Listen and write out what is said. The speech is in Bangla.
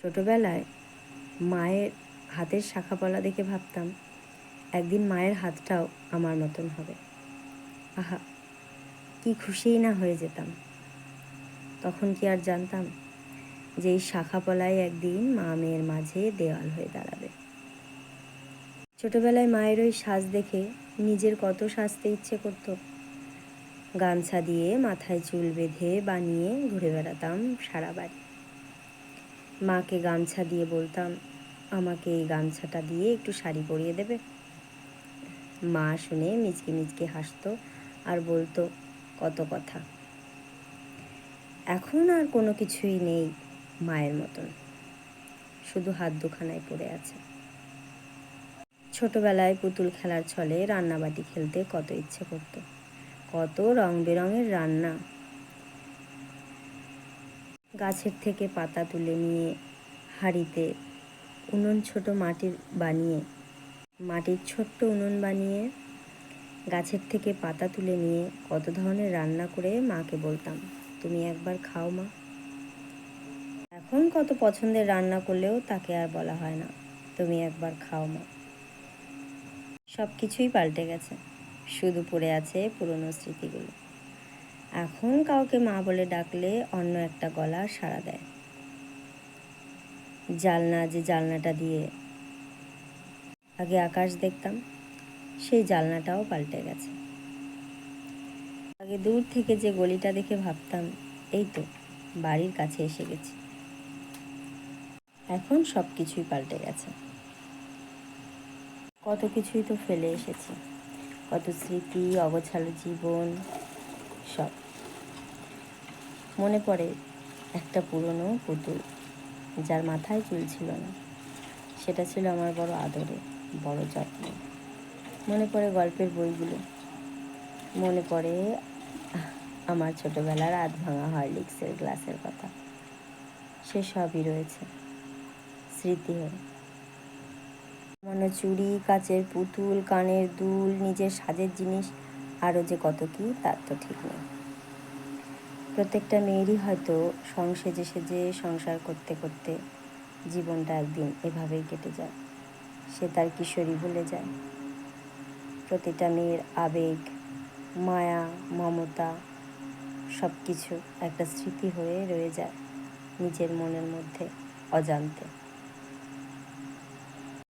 ছোটবেলায় মায়ের হাতের শাঁখাপলা দেখে ভাবতাম একদিন মায়ের হাতটাও আমার মতন হবে। আহা, কি খুশিই না হয়ে যেতাম। তখন কি আর জানতাম যে এই শাঁখাপলাই একদিন মা মেয়ের মাঝে দেওয়াল হয়ে দাঁড়াবে। ছোটবেলায় মায়ের ওই সাজ দেখে নিজের কত সাজতে ইচ্ছে করত। গামছা দিয়ে মাথায় চুল বেঁধে বানিয়ে ঘুরে বেড়াতাম সারা বাড়ি। মাকে গামছা দিয়ে বলতাম, আমাকে এই গামছাটা দিয়ে একটু শাড়ি পরিয়ে দেবে। মা শুনে মিচকে মিচকে হাসতো আর বলতো কত কথা। এখন আর কোনো কিছুই নেই মায়ের মতন, শুধু হাত দুখানায় পড়ে আছে। ছোটবেলায় পুতুল খেলার ছলে রান্নাবাটি খেলতে কত ইচ্ছে করতো। কত রং বেরঙের রান্না। গাছের থেকে পাতা তুলে নিয়ে হাঁড়িতে উনুন ছোট মাটির ছোট্ট উনুন বানিয়ে গাছের থেকে পাতা তুলে নিয়ে কত ধরনের রান্না করে মাকে বলতাম, তুমি একবার খাও মা। এখন কত পছন্দের রান্না করলেও তাকে আর বলা হয় না, তুমি একবার খাও মা। সব কিছুই পাল্টে গেছে, শুধু পড়ে আছে পুরনো স্মৃতিগুলো। এখন কাউকে মা বলে ডাকলে অন্য একটা গলা সাড়া দেয়। জানলাটা দিয়ে আগে আকাশ দেখতাম, সেই জানলাটাও পাল্টে গেছে। আগে দূর থেকে যে গলিটা দেখে ভাবতাম, এই তো বাড়ির কাছে এসে গেছি। এখন সব কিছুই পাল্টে গেছে। কত কিছুই তো ফেলে এসেছি, কত স্মৃতি, অগোছালো জীবন। সব মনে পড়ে একটা পুরনো পুতুল, যার মাথায় চুল ছিল না। সেটা ছিল আমার বড় আদরে, বড় যত্ন। মনে পড়ে গল্পের বইগুলো, মনে পড়ে আমার ছোটবেলার আধ ভাঙা হরলিক্সের গ্লাসের কথা। সে সবই রয়েছে স্মৃতি হয়ে। সামান্য চুড়ি, কাচের পুতুল, কানের দুল, নিজের সাজের জিনিস, আরও যে কত কি তার তো ঠিক নেই। প্রত্যেকটা মেয়েরই হয়তো সেজে সেজে সংসার করতে করতে জীবনটা একদিন এভাবেই কেটে যায়। সে তার কিশোরী ভুলে যায়। প্রতিটা মেয়ের আবেগ, মায়া, মমতা সব কিছু একটা স্মৃতি হয়ে রয়ে যায় নিজের মনের মধ্যে অজান্তে।